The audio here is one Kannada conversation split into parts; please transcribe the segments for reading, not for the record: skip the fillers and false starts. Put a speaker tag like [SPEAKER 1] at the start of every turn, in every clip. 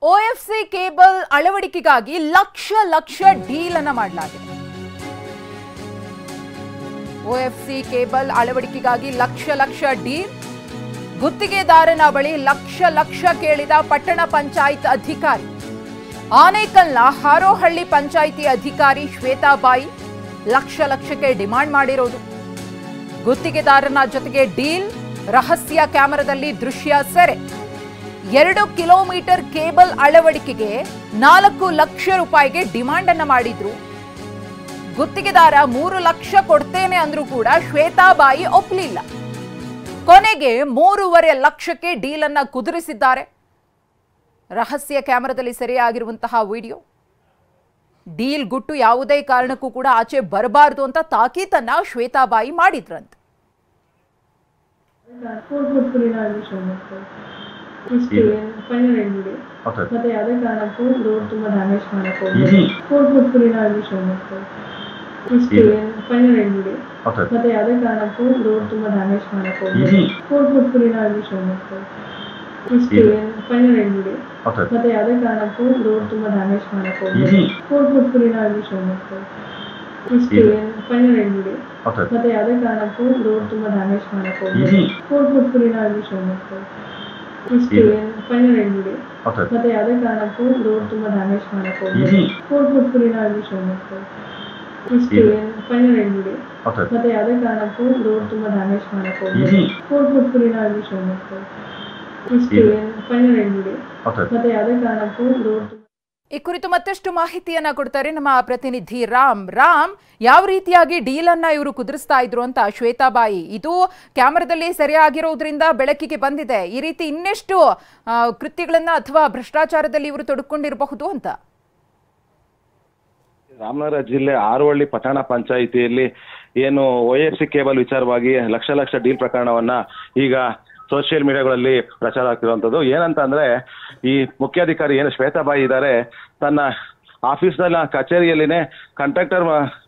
[SPEAKER 1] ಓಎಫ್ಸಿ ಕೇಬಲ್ ಅಳವಡಿಕೆಗಾಗಿ ಲಕ್ಷ ಡೀಲ್ ಅನ್ನು ಮಾಡಲಾಗಿದೆ. ಓಎಫ್ಸಿ ಕೇಬಲ್ ಅಳವಡಿಕೆಗಾಗಿ ಲಕ್ಷ ಡೀಲ್. ಗುತ್ತಿಗೆದಾರನ ಬಳಿ ಲಕ್ಷ ಕೇಳಿದ ಪಟ್ಟಣ ಪಂಚಾಯತ್ ಅಧಿಕಾರಿ. ಆನೇಕಲ್ನ ಹಾರೋಹಳ್ಳಿ ಪಂಚಾಯಿತಿ ಅಧಿಕಾರಿ ಶ್ವೇತಾಬಾಯಿ ಲಕ್ಷಕ್ಕೆ ಡಿಮಾಂಡ್ ಮಾಡಿರೋದು. ಗುತ್ತಿಗೆದಾರನ ಜೊತೆಗೆ ಡೀಲ್. ರಹಸ್ಯ ಕ್ಯಾಮೆರಾದಲ್ಲಿ ದೃಶ್ಯ ಸೆರೆ. 2 ಕಿಲೋಮೀಟರ್ ಕೇಬಲ್ ಅಳವಡಿಕೆಗೆ 4 ಲಕ್ಷ ರೂಪಾಯಿಗೆ ಡಿಮಾಂಡ್ ಅನ್ನ ಮಾಡಿದ್ರು. ಗುತ್ತಿಗೆದಾರ 3 ಲಕ್ಷ ಕೊಡ್ತೇನೆ ಅಂದ್ರೂ ಕೂಡ ಶ್ವೇತಾಬಾಯಿ ಒಪ್ಪಲಿಲ್ಲ. ಕೊನೆಗೆ 3.5 ಲಕ್ಷಕ್ಕೆ ಡೀಲ್ ಅನ್ನ ಕುದುರಿಸಿದ್ದಾರೆ. ರಹಸ್ಯ ಕ್ಯಾಮೆರಾದಲ್ಲಿ ಸೆರೆಯಾಗಿರುವಂತಹ ವಿಡಿಯೋ. ಡೀಲ್ ಗುಟ್ಟು ಯಾವುದೇ ಕಾರಣಕ್ಕೂ ಕೂಡ ಆಚೆ ಬರಬಾರದು ಅಂತ ತಾಕೀತನ್ನ ಶ್ವೇತಾಬಾಯಿ ಮಾಡಿದ್ರಂತೆ.
[SPEAKER 2] ಮತ್ತೆ ಯಾವುದೇ ಕಾರಣಕ್ಕೂ ರೋಡ್ ತುಂಬಾ ಡ್ಯಾಮೇಜ್ ಮಾಡಕ್ ಹೋಗ್ಬೇಡಿ. ಮತ್ತೆ ಯಾವುದೇ ಕಾರಣಕ್ಕೂ ರೋಡ್ ತುಂಬಾ ಡ್ಯಾಮೇಜ್ ಮಾಡಕ್ ಹೋಗ್ಬೇಡಿ. ಮತ್ತೆ ಯಾವುದೇ ಕಾರಣಕ್ಕೂ ರೋಡ್ ತುಂಬಾ ಡ್ಯಾಮೇಜ್ ಮಾಡಕ್ ಹೋಗ್ಬೇಡಿ. ಮತ್ತೆ ಯಾವುದೇ ಕಾರಣಕ್ಕೂ ರೋಡ್ ತುಂಬಾ ಡ್ಯಾಮೇಜ್ ಮಾಡಕ್ ಹೋಗ್ಬೇಡಿ. ಮತ್ತೆ ಯಾವುದೇ ಕಾರಣಕ್ಕೂ ರೋಡ್ ತುಂಬಾ ಡ್ಯಾಮೇಜ್ ಮಾಡಕ್ ಹೋಗ್ಬೇಡಿ. ಮತ್ತೆ ಯಾವುದೇ ಕಾರಣಕ್ಕೂ ರೋಡ್ ತುಂಬಾ ಡ್ಯಾಮೇಜ್ ಮಾಡಕ್ ಹೋಗ್ಬೇಡಿ. ಮತ್ತೆ ಯಾವುದೇ ಕಾರಣಕ್ಕೂ ರೋಡ್.
[SPEAKER 1] ಈ ಕುರಿತು ಮತ್ತಷ್ಟು ಮಾಹಿತಿಯನ್ನ ಕೊಡ್ತಾರೆ ನಮ್ಮ ಪ್ರತಿನಿಧಿ ರಾಮ್. ಯಾವ ರೀತಿಯಾಗಿ ಡೀಲ್ ಅನ್ನ ಇವರು ಕುದುರಿಸ್ತಾ ಇದ್ರು ಅಂತ ಶ್ವೇತಾಬಾಯಿ, ಇದು ಕ್ಯಾಮೆರಾದಲ್ಲಿ ಸರಿಯಾಗಿರೋದ್ರಿಂದ ಬೆಳಕಿಗೆ ಬಂದಿದೆ. ಈ ರೀತಿ ಇನ್ನೆಷ್ಟು ಕೃತ್ಯಗಳನ್ನ ಅಥವಾ ಭ್ರಷ್ಟಾಚಾರದಲ್ಲಿ ಇವರು ತೊಡಕೊಂಡಿರಬಹುದು ಅಂತ.
[SPEAKER 3] ರಾಮನಗರ ಜಿಲ್ಲೆ ಹಾರೋಹಳ್ಳಿ ಪಟ್ಟಣ ಪಂಚಾಯಿತಿಯಲ್ಲಿ ಏನು ಓಎಫ್ಸಿ ಕೇಬಲ್ ವಿಚಾರವಾಗಿ ಲಕ್ಷ ಡೀಲ್ ಪ್ರಕರಣವನ್ನ ಈಗ ಸೋಷಿಯಲ್ ಮೀಡಿಯಾಗಳಲ್ಲಿ ಪ್ರಚಾರ ಆಗ್ತಿರುವಂತದ್ದು. ಏನಂತ ಅಂದ್ರೆ, ಈ ಮುಖ್ಯಾಧಿಕಾರಿ ಏನು ಶ್ವೇತಾಬಾಯಿ ಇದ್ದಾರೆ, ತನ್ನ ಆಫೀಸ್ನ ಕಚೇರಿಯಲ್ಲಿನೇ ಕಾಂಟ್ರಾಕ್ಟರ್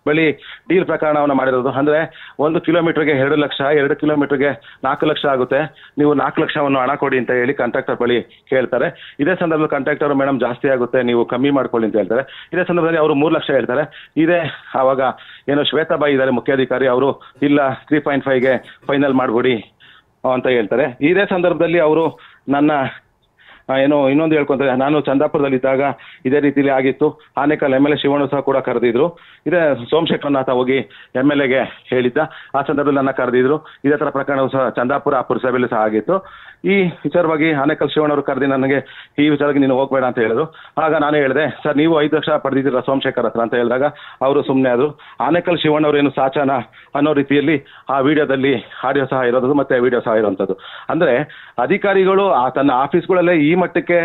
[SPEAKER 3] ಬಳಿ ಡೀಲ್ ಪ್ರಕರಣವನ್ನ ಮಾಡಿರೋದು. ಅಂದ್ರೆ 1 ಕಿಲೋಮೀಟರ್ಗೆ 2 ಲಕ್ಷ, 2 ಕಿಲೋಮೀಟರ್ಗೆ 4 ಲಕ್ಷ ಆಗುತ್ತೆ, ನೀವು 4 ಲಕ್ಷವನ್ನು ಹಣ ಕೊಡಿ ಅಂತ ಹೇಳಿ ಕಾಂಟ್ರಾಕ್ಟರ್ ಬಳಿ ಕೇಳ್ತಾರೆ. ಇದೇ ಸಂದರ್ಭದಲ್ಲಿ ಕಾಂಟ್ರಾಕ್ಟರ್ ಮೇಡಮ್ ಜಾಸ್ತಿ ಆಗುತ್ತೆ, ನೀವು ಕಮ್ಮಿ ಮಾಡ್ಕೊಳ್ಳಿ ಅಂತ ಹೇಳ್ತಾರೆ. ಇದೇ ಸಂದರ್ಭದಲ್ಲಿ ಅವರು 3 ಲಕ್ಷ ಹೇಳ್ತಾರೆ. ಆವಾಗ ಏನು ಶ್ವೇತಾಬಾಯಿ ಇದ್ದಾರೆ ಮುಖ್ಯಾಧಿಕಾರಿ, ಅವರು ಇಲ್ಲ 3.5ಗೆ ಫೈನಲ್ ಮಾಡ್ಬಿಡಿ ಅಂತ ಹೇಳ್ತಾರೆ. ಇದೇ ಸಂದರ್ಭದಲ್ಲಿ ಅವರು ನನ್ನ ಇನ್ನೊಂದು ಹೇಳ್ಕೊಂತಾರೆ, ನಾನು ಚಂದಾಪುರದಲ್ಲಿದ್ದಾಗ ಇದೇ ರೀತಿಲಿ ಆಗಿತ್ತು. ಆನೇಕಲ್ MLA ಶಿವಣ್ಣ ಸಹ ಕೂಡ ಕರೆದಿದ್ರು. ಇದೇ ಸೋಮಶೇಖರನಾಥ ಹೋಗಿ MLAಗೆ ಹೇಳಿದ್ದ. ಆ ಸಂದರ್ಭದಲ್ಲಿ ನನ್ನ ಕರೆದಿದ್ರು. ಇದೇ ತರ ಪ್ರಕರಣವು ಸಹ ಚಂದಾಪುರ ಪುರಸಭೆಯಲ್ಲಿ ಸಹ ಆಗಿತ್ತು. ಈ ವಿಚಾರವಾಗಿ ಆನೇಕಲ್ ಶಿವಣ್ಣವರು ಕರೆದಿ ನನಗೆ ಈ ವಿಚಾರಕ್ಕೆ ನೀನು ಹೋಗ್ಬೇಡ ಅಂತ ಹೇಳಿದ್ರು. ಆಗ ನಾನು ಹೇಳಿದೆ, ಸರ್ ನೀವು 5 ಲಕ್ಷ ಪಡೆದಿದ್ದೀರಾ ಸೋಮಶೇಖರ್ ಹತ್ರ ಅಂತ ಹೇಳಿದಾಗ ಅವರು ಸುಮ್ಮನೆ ಆದ್ರು. ಆನೇಕಲ್ ಶಿವಣ್ಣವರು ಏನು ಸಾಚಾನ ಅನ್ನೋ ರೀತಿಯಲ್ಲಿ ಆ ವಿಡಿಯೋದಲ್ಲಿ ಆಡಿಯೋ ಸಹ ಇರೋದು ಮತ್ತೆ ವಿಡಿಯೋ ಸಹ ಇರುವಂತದ್ದು. ಅಂದ್ರೆ ಅಧಿಕಾರಿಗಳು ತನ್ನ ಆಫೀಸ್ಗಳಲ್ಲೇ ಈ ಮಟ್ಟಕ್ಕೆ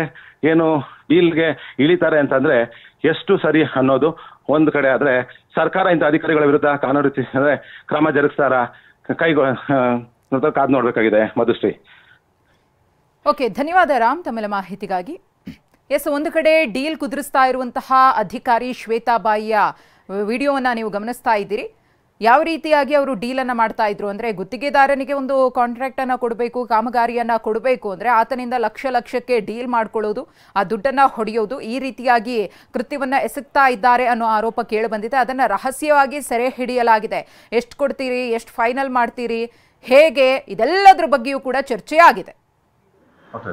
[SPEAKER 3] ಏನು ಡೀಲ್ಗೆ ಇಳಿತಾರೆ ಅಂತಂದ್ರೆ ಎಷ್ಟು ಸರಿ ಅನ್ನೋದು ಒಂದು ಕಡೆ. ಆದ್ರೆ ಸರ್ಕಾರ ಇಂಥ ಅಧಿಕಾರಿಗಳ ವಿರುದ್ಧ ಕಾನೂನು ರೀತಿ ಅಂದ್ರೆ ಕ್ರಮ ಜರುಗಿಸ್ತಾರ, ಕಾದು ನೋಡ್ಬೇಕಾಗಿದೆ. ಮಧುಶ್ರೀ.
[SPEAKER 1] ಓಕೆ, ಧನ್ಯವಾದ ರಾಮ್ ತಮ್ಮೆಲ್ಲ ಮಾಹಿತಿಗಾಗಿ. ಒಂದು ಕಡೆ ಡೀಲ್ ಕುದುರಿಸ್ತಾ ಇರುವಂತಹ ಅಧಿಕಾರಿ ಶ್ವೇತಾಬಾಯಿಯ ವಿಡಿಯೋವನ್ನ ನೀವು ಗಮನಿಸ್ತಾ ಇದ್ದೀರಿ. ಯಾವ ರೀತಿಯಾಗಿ ಅವರು ಡೀಲ್ ಅನ್ನ ಮಾಡ್ತಾ ಇದ್ರು ಅಂದ್ರೆ, ಗುತ್ತಿಗೆದಾರನಿಗೆ ಒಂದು ಕಾಂಟ್ರಾಕ್ಟ್ ಅನ್ನ ಕೊಡಬೇಕು, ಕಾಮಗಾರಿಯನ್ನ ಕೊಡಬೇಕು ಅಂದ್ರೆ ಆತನಿಂದ ಲಕ್ಷಕ್ಕೆ ಡೀಲ್ ಮಾಡ್ಕೊಳ್ಳೋದು, ಆ ದುಡ್ಡನ್ನ ಹೊಡೆಯೋದು, ಈ ರೀತಿಯಾಗಿ ಕೃತ್ಯವನ್ನ ಎಸಗ್ತಾ ಇದ್ದಾರೆ ಅನ್ನೋ ಆರೋಪ ಕೇಳಿ ಬಂದಿದೆ. ಅದನ್ನ ರಹಸ್ಯವಾಗಿ ಸೆರೆ ಹಿಡಿಯಲಾಗಿದೆ. ಎಷ್ಟು ಕೊಡ್ತೀರಿ, ಎಷ್ಟು ಫೈನಲ್ ಮಾಡ್ತೀರಿ, ಹೇಗೆ, ಇದೆಲ್ಲದ್ರ ಬಗ್ಗೆಯೂ ಕೂಡ ಚರ್ಚೆ ಆಗಿದೆ.
[SPEAKER 2] ಮತ್ತೆ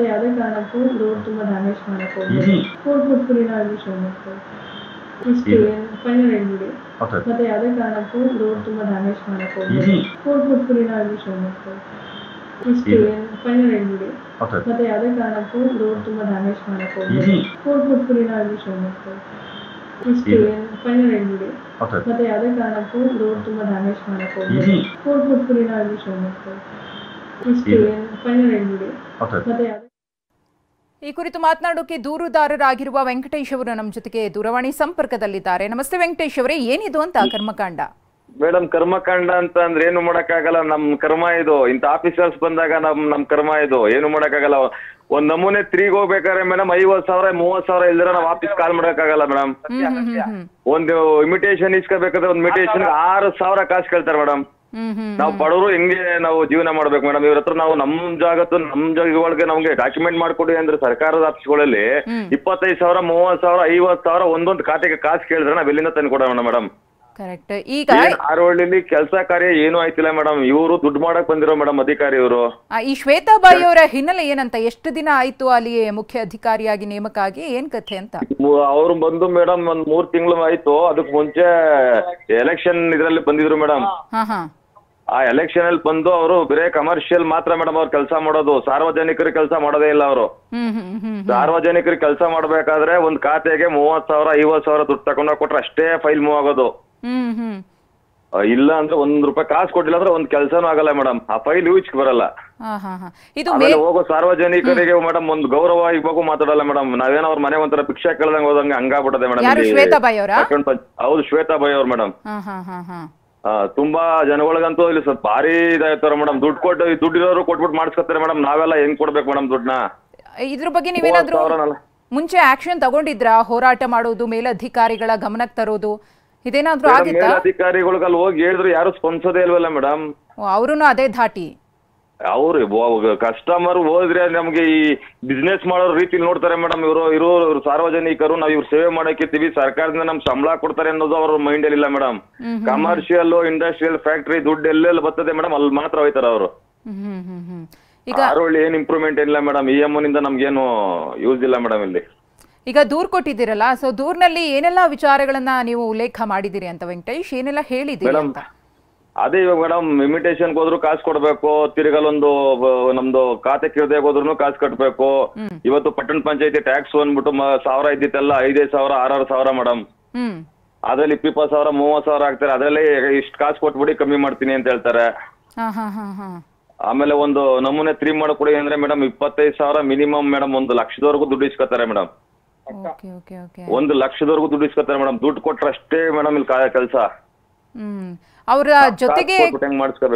[SPEAKER 2] ಯಾವುದೇ ಕಾರಣಕ್ಕೂ ರೋಡ್ ತುಂಬಾ ಡ್ಯಾಮೇಜ್ ಮಾಡಕ್ ಹೋಗ್ಬೇಡಿ. ಮತ್ತೆ ಯಾವುದೇ ಕಾರಣಕ್ಕೂ ರೋಡ್ ತುಂಬಾ ಡ್ಯಾಮೇಜ್ ಮಾಡಕ್ ಹೋಗ್ಬೇಡಿ. ಮತ್ತೆ ಯಾವುದೇ ಕಾರಣಕ್ಕೂ ರೋಡ್ ತುಂಬಾ ಡ್ಯಾಮೇಜ್ ಮಾಡಕ್ ಹೋಗ್ಬೇಡಿ. ಮತ್ತೆ ಯಾವುದೇ ಕಾರಣಕ್ಕೂ ರೋಡ್ ತುಂಬಾ ಡ್ಯಾಮೇಜ್ ಮಾಡಕ್ ಹೋಗ್ಬೇಡಿ.
[SPEAKER 1] ಈ ಕುರಿತು ಮಾತನಾಡೋಕೆ ದೂರುದಾರರಾಗಿರುವ ವೆಂಕಟೇಶ್ ಅವರು ನಮ್ಮ ಜೊತೆಗೆ ದೂರವಾಣಿ ಸಂಪರ್ಕದಲ್ಲಿದ್ದಾರೆ. ನಮಸ್ತೆ ವೆಂಕಟೇಶ್ ಅವರೇ, ಏನಿದು ಅಂತ ಕರ್ಮಕಾಂಡ?
[SPEAKER 4] ಮೇಡಮ್, ಕರ್ಮಕಾಂಡ ಅಂತ ಅಂದ್ರೆ ಏನು ಮಾಡಕ್ಕಾಗಲ್ಲ, ನಮ್ ಕರ್ಮ ಇದು. ಇಂತ ಆಫೀಸರ್ಸ್ ಬಂದಾಗ ನಮ್ ಕರ್ಮ ಇದು, ಏನು ಮಾಡಕ್ಕಾಗಲ್ಲ. ಒಂದ್ ನಮೂನೆ 3ಗೆ ಹೋಗ್ಬೇಕಾದ್ರೆ ಮೇಡಮ್ 50,000 30,000 ಇಲ್ದಿರ ನಾವ್ ಆಫೀಸ್ ಕಾಲ್ ಮಾಡಕ್ಕಾಗಲ್ಲ ಮೇಡಮ್. ಒಂದು ಇಮಿಟೇಷನ್ ಇಸ್ಕೋಬೇಕಾದ್ರೆ ಒಂದ್ ಇಮಿಟೇಷನ್ 6,000 ಕಾಸು ಕೇಳ್ತಾರೆ ಮೇಡಮ್. ನಾವು ಬಡವರು ಹೆಂಗೆ ನಾವು ಜೀವನ ಮಾಡ್ಬೇಕು ಮೇಡಮ್? ಇವ್ರ ಹತ್ರ ನಾವು ನಮ್ ಜಾಗಗಳಿಗೆ ನಮ್ಗೆ ಡಾಕ್ಯುಮೆಂಟ್ ಮಾಡ್ಕೊಡಿ ಅಂದ್ರೆ ಸರ್ಕಾರದ ಆಫೀಸ್ಗಳಲ್ಲಿ 25,000, 30,000, 50,000 ಒಂದೊಂದು ಖಾತೆಗೆ ಕಾಸು ಕೇಳಿದ್ರೆ ನಾವ್ ಎಲ್ಲಿಂದ ತಂದು ಕೊಡೋಣ ಮೇಡಮ್?
[SPEAKER 1] ಕರೆಕ್ಟ್. ಈಗ
[SPEAKER 4] ಆರೋಳ್ಳಿಲಿ ಕೆಲಸ ಕಾರ್ಯ ಏನು ಆಯ್ತಿಲ್ಲ ಮೇಡಮ್. ಇವರು ದುಡ್ಡು ಮಾಡಕ್ ಬಂದಿರೋ ಮೇಡಮ್ ಅಧಿಕಾರಿ ಇವರು.
[SPEAKER 1] ಈ ಶ್ವೇತಾಬಾಯಿ ಅವರ ಹಿನ್ನೆಲೆ ಏನಂತ? ಎಷ್ಟು ದಿನ ಆಯ್ತು ಅಲ್ಲಿ ಮುಖ್ಯ ಅಧಿಕಾರಿಯಾಗಿ ನೇಮಕ ಆಗಿ? ಏನ್ ಕಥೆ ಅಂತ?
[SPEAKER 4] ಅವ್ರು ಬಂದು ಮೇಡಮ್ ಒಂದ್ 3 ತಿಂಗಳು ಆಯ್ತು. ಅದಕ್ ಮುಂಚೆ ಎಲೆಕ್ಷನ್ ಇದ್ರಲ್ಲಿ ಬಂದಿದ್ರು ಮೇಡಮ್. ಆ ಎಲೆಕ್ಷನ್ ಅಲ್ಲಿ ಬಂದು ಅವರು ಬರೇ ಕಮರ್ಷಿಯಲ್ ಮಾತ್ರ ಮೇಡಮ್ ಅವ್ರು ಕೆಲಸ ಮಾಡೋದು, ಸಾರ್ವಜನಿಕರಿಗೆ ಕೆಲಸ ಮಾಡೋದೇ ಇಲ್ಲ ಅವರು. ಸಾರ್ವಜನಿಕರಿಗೆ ಕೆಲಸ ಮಾಡ್ಬೇಕಾದ್ರೆ ಒಂದ್ ಖಾತೆಗೆ 30,000, 50,000 ದುಡ್ಡು ತಗೊಂಡೋಗ್ ಕೊಟ್ರೆ ಅಷ್ಟೇ ಫೈಲ್ ಮೂವ್ ಆಗೋದು. ಇಲ್ಲ ಅಂದ್ರೆ ₹1 ಕಾಸು ಕೊಟ್ಟಿಲ್ಲ ಅಂದ್ರೆ ಒಂದ್ ಕೆಲಸನೂ ಆಗಲ್ಲ ಮೇಡಮ್. ಆ ಫೈಲ್ ಯೂಸ್ ಬರಲ್ಲ. ಆಮೇಲೆ ಹೋಗೋ ಸಾರ್ವಜನಿಕರಿಗೆ ಮೇಡಮ್ ಒಂದು ಗೌರವ ಇವಾಗ ಮಾತಾಡಲ್ಲ ಮೇಡಮ್. ನಾವೇನೋ ಅವ್ರ ಮನೆ ಒಂಥರ ಭಿಕ್ಷಾ ಕೇಳ್ದಂಗೆ ಹೋದಂಗೆ ಹಂಗಾಗ್ಬಿಟ್ಟದೆ ಮೇಡಮ್. ಹೌದು, ಶ್ವೇತಾಬಾಯಿ ಅವ್ರು ಮೇಡಮ್. ತುಂಬಾ ಜನಗಳಿಗಂತೂ ಇಲ್ಲಿ ಸ್ವಲ್ಪ ಭಾರಿ ಇದಾಯ್ತಾರ ಮೇಡಮ್. ದುಡ್ಡಿರೋರು ಕೊಟ್ಬಿಟ್ಟು ಮಾಡಿಸ್ಕೊತಾರೆ ಮೇಡಮ್. ನಾವೆಲ್ಲ ಹೆಂಗ್ ಕೊಡ್ಬೇಕು ಮೇಡಮ್ ದುಡ್ಡನ್ನ?
[SPEAKER 1] ಇದ್ರ ಬಗ್ಗೆ ನೀವೇನಾದ್ರೂ ಮುಂಚೆ ಆಕ್ಷನ್ ತಗೊಂಡಿದ್ರಾ? ಹೋರಾಟ ಮಾಡೋದು, ಮೇಲಧಿಕಾರಿಗಳ ಗಮನಕ್ಕೆ ತರೋದು, ಇದೇನಾದ್ರೂ ಆಗಿತ್ತಾ?
[SPEAKER 4] ಮೇಲಧಿಕಾರಿಗಳಿಗೆ ಅಲ್ಲಿ ಹೋಗಿ ಹೇಳಿದ್ರು ಯಾರು ಸ್ಪಂದಿಸೋದೇ ಇಲ್ವಲ್ಲ ಮೇಡಮ್.
[SPEAKER 1] ಅವ್ರು ಅದೇ ಧಾಟಿ.
[SPEAKER 4] ಅವ್ರು ಕಸ್ಟಮರ್ ಹೋದ್ರೆ ನಮ್ಗೆ ಈ ಬಿಸ್ನೆಸ್ ಮಾಡೋ ರೀತಿಲಿ ನೋಡ್ತಾರೆ ಮೇಡಮ್. ಇವರು ಸಾರ್ವಜನಿಕರು ನಾವ್ ಇವ್ರು ಸೇವೆ ಮಾಡಕ್ಕಿರ್ತೀವಿ, ಸರ್ಕಾರದಿಂದ ನಮ್ಗೆ ಸಂಬಳ ಕೊಡ್ತಾರೆ ಅನ್ನೋದು ಅವ್ರ ಮೈಂಡ್ ಅಲ್ಲಿ ಇಲ್ಲ ಮೇಡಮ್. ಕಮರ್ಷಿಯಲ್, ಇಂಡಸ್ಟ್ರಿಯಲ್, ಫ್ಯಾಕ್ಟ್ರಿ ದುಡ್ಡು ಎಲ್ಲೆಲ್ಲ ಬರ್ತದೆ ಮೇಡಮ್, ಅಲ್ಲಿ ಮಾತ್ರ ಹೋಯ್ತಾರ ಅವರು. ಆರೋಳ್ಳಿ ಏನ್ ಇಂಪ್ರೂವ್ಮೆಂಟ್ ಏನಿಲ್ಲ ಮೇಡಮ್. ಈ ನಿಂದ ನಮ್ಗೇನು ಯೂಸ್ ಇಲ್ಲ ಮೇಡಮ್ ಇಲ್ಲಿ.
[SPEAKER 1] ಈಗ ದೂರ್ ಕೊಟ್ಟಿದ್ದೀರಲ್ಲ, ಸೊ ದೂರ್ನಲ್ಲಿ ಏನೆಲ್ಲ ವಿಚಾರಗಳನ್ನ ನೀವು ಉಲ್ಲೇಖ ಮಾಡಿದಿರಿ ಅಂತ ವೆಂಕಟೇಶ್? ಏನೆಲ್ಲ ಹೇಳಿದಿರಿ ಅಂತ?
[SPEAKER 4] ಅದೇ ಇವಾಗ ಮೇಡಮ್ ಇಮಿಟೇಷನ್ ಹೋದ್ರು ಕಾಸು ಕೊಡ್ಬೇಕು, ತಿರ್ಗಲೊಂದು ನಮ್ದು ಖಾತೆ ಕಿರದೆ ಹೋದ್ರು ಕಾಸು ಕಟ್ಬೇಕು. ಇವತ್ತು ಪಟ್ಟಣ ಪಂಚಾಯತಿ ಟ್ಯಾಕ್ಸ್ ಬಂದ್ಬಿಟ್ಟು 1,000 ಇದ್ದಿತ್ತಲ್ಲ 5,000, 6,000 ಮೇಡಮ್. ಅದ್ರಲ್ಲಿ 20,000, 30,000 ಆಗ್ತಾರೆ. ಅದ್ರಲ್ಲಿ ಇಷ್ಟು ಕಾಸು ಕೊಟ್ಬಿಡಿ ಕಮ್ಮಿ ಮಾಡ್ತೀನಿ ಅಂತ ಹೇಳ್ತಾರೆ. ಆಮೇಲೆ ಒಂದು ನಮೂನೆ 3 ಮಾಡ್ಕೊಡಿ ಅಂದ್ರೆ ಮೇಡಮ್ 25,000 ಮಿನಿಮಮ್ ಮೇಡಮ್. 1,00,000 ದುಡ್ಡು ಇಸ್ಕೊತಾರೆ ಮೇಡಮ್. 1,00,000 ದುಡ್ಡು ಇಸ್ಕೊತಾರೆ ಮೇಡಮ್. ದುಡ್ಡು ಕೊಟ್ರೆ ಅಷ್ಟೇ ಮೇಡಮ್ ಇಲ್ಲಿ ಕೆಲಸ.
[SPEAKER 1] ಅವರ ಜೊತೆಗೆ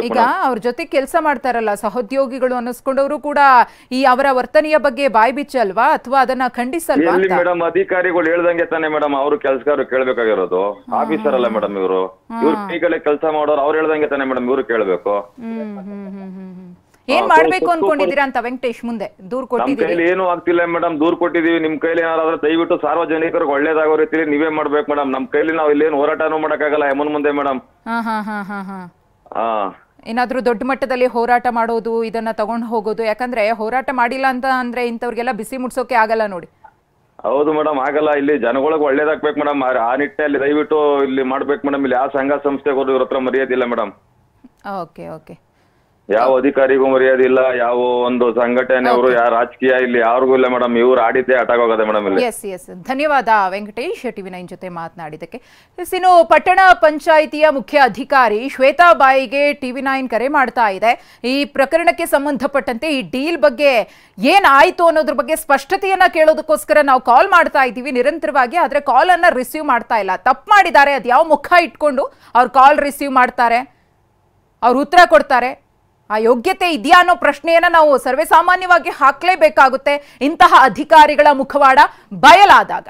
[SPEAKER 1] ಈಗ ಅವ್ರ ಜೊತೆ ಕೆಲಸ ಮಾಡ್ತಾರಲ್ಲ ಸಹೋದ್ಯೋಗಿಗಳು ಅನ್ನಿಸ್ಕೊಂಡವರು ಕೂಡ ಈ ಅವರ ವರ್ತನೆಯ ಬಗ್ಗೆ ಬಾಯಿ ಬಿಚ್ಚಲ್ವಾ ಅಥವಾ ಅದನ್ನ ಖಂಡಿಸಲ್ವಾ?
[SPEAKER 4] ಮೇಡಮ್ ಅಧಿಕಾರಿಗಳು ಹೇಳ್ದಂಗೆ ತಾನೆ ಮೇಡಮ್ ಅವರು ಕೆಲಸಗಾರರು ಕೇಳ್ಬೇಕಾಗಿರೋದು. ಆಫೀಸರ್ ಅಲ್ಲ ಮೇಡಮ್ ಇವರು. ಕೈಗಳೇ ಕೆಲಸ ಮಾಡೋರು ಅವ್ರು ಹೇಳ್ದಂಗೆ ತಾನೆ ಮೇಡಮ್ ಇವರು ಕೇಳ್ಬೇಕು.
[SPEAKER 1] ಏನ್ ಮಾಡ್ಬೇಕು ಅನ್ಕೊಂಡಿದೀರಾ ಅಂತ ವೆಂಕಟೇಶ್? ಮುಂದೆ ದೂರ್ ಕೊಟ್ಟಿದ್ದೀರಿ,
[SPEAKER 4] ಏನು ಆಗ್ತಿಲ್ಲ ಮೇಡಮ್. ದೂರ್ ಕೊಟ್ಟಿದೀವಿ. ನಿಮ್ ಕೈಲಿ ಏನಾದ್ರು ದಯವಿಟ್ಟು ಸಾರ್ವಜನಿಕರಿಗೆ ಒಳ್ಳೇದಾಗೋ ರೀತಿಲಿ ನೀವೇ ಮಾಡ್ಬೇಕು ಮೇಡಮ್. ನಮ್ ಕೈಲಿ ನಾವು ಇಲ್ಲೇನು ಹೋರಾಟನೂ ಮಾಡಕ್ಕಾಗಲ್ಲ ಎಮ್ಮನ್ ಮುಂದೆ ಮೇಡಮ್.
[SPEAKER 1] ಏನಾದ್ರೂ ದೊಡ್ಡ ಮಟ್ಟದಲ್ಲಿ ಹೋರಾಟ ಮಾಡೋದು, ಇದನ್ನ ತಗೊಂಡು ಹೋಗೋದು? ಯಾಕಂದ್ರೆ ಹೋರಾಟ ಮಾಡಿಲ್ಲ ಅಂತ ಅಂದ್ರೆ ಇಂಥವ್ರಿಗೆಲ್ಲ ಬಿಸಿ ಮುಟ್ಸೋಕೆ ಆಗಲ್ಲ ನೋಡಿ.
[SPEAKER 4] ಹೌದು ಮೇಡಮ್, ಆಗಲ್ಲ. ಇಲ್ಲಿ ಜನಗಳಿಗೆ ಒಳ್ಳೇದಾಗ್ಬೇಕು ಮೇಡಮ್. ಆ ನಿಟ್ಟಿನಲ್ಲಿ ದಯವಿಟ್ಟು ಇಲ್ಲಿ ಮಾಡ್ಬೇಕು ಮೇಡಮ್. ಇಲ್ಲಿ ಯಾವ ಸಂಘ ಸಂಸ್ಥೆಗಳು ಇವ್ರ ಹತ್ರ ಮರ್ಯಾದಿಲ್ಲ ಮೇಡಮ್.
[SPEAKER 1] Okay okay.
[SPEAKER 4] ಯಾವ ಅಧಿಕಾರಿಗೂ ಮರ್ಯಾದಿಲ್ಲ, ಯಾವ ಒಂದು ಸಂಘಟನೆಯವರು, ಯಾವ ರಾಜಕೀಯ ಇಲ್ಲಿ ಯಾರಿಗೂ ಇಲ್ಲ ಮೇಡಮ್. ಇವ್ರು ಆಡಿದ್ದೆ ಆಟಾಗೋಗದೆ ಮೇಡಮ್ ಇಲ್ಲಿ.
[SPEAKER 1] ಎಸ್ ಧನ್ಯವಾದ ವೆಂಕಟೇಶ್ TV9 ಜೊತೆ ಮಾತನಾಡಿದಕ್ಕೆ. ಇನ್ನು ಪಟ್ಟಣ ಪಂಚಾಯಿತಿಯ ಮುಖ್ಯ ಅಧಿಕಾರಿ ಶ್ವೇತಾಬಾಯಿಗೆ TV9 ಕರೆ ಮಾಡ್ತಾ ಇದೆ. ಈ ಪ್ರಕರಣಕ್ಕೆ ಸಂಬಂಧಪಟ್ಟಂತೆ ಈ ಡೀಲ್ ಬಗ್ಗೆ ಏನಾಯ್ತು ಅನ್ನೋದ್ರ ಬಗ್ಗೆ ಸ್ಪಷ್ಟತೆಯನ್ನ ಕೇಳೋದಕ್ಕೋಸ್ಕರ ನಾವು ಕಾಲ್ ಮಾಡ್ತಾ ಇದ್ದೀವಿ ನಿರಂತರವಾಗಿ. ಆದ್ರೆ ಕಾಲ್ ಅನ್ನ ರಿಸೀವ್ ಮಾಡ್ತಾ ಇಲ್ಲ. ತಪ್ಪು ಮಾಡಿದ್ದಾರೆ, ಅದು ಯಾವ ಮುಖ ಇಟ್ಕೊಂಡು ಅವ್ರು ಕಾಲ್ ರಿಸೀವ್ ಮಾಡ್ತಾರೆ, ಅವ್ರು ಉತ್ತರ ಕೊಡ್ತಾರೆ? ಆ ಯೋಗ್ಯತೆ ಇದೆಯಾ ಅನ್ನೋ ಪ್ರಶ್ನೆಯನ್ನ ನಾವು ಸರ್ವೇ ಸಾಮಾನ್ಯವಾಗಿ ಹಾಕ್ಲೇಬೇಕಾಗುತ್ತೆ ಇಂತಹ ಅಧಿಕಾರಿಗಳ ಮುಖವಾಡ ಬಯಲಾದಾಗ.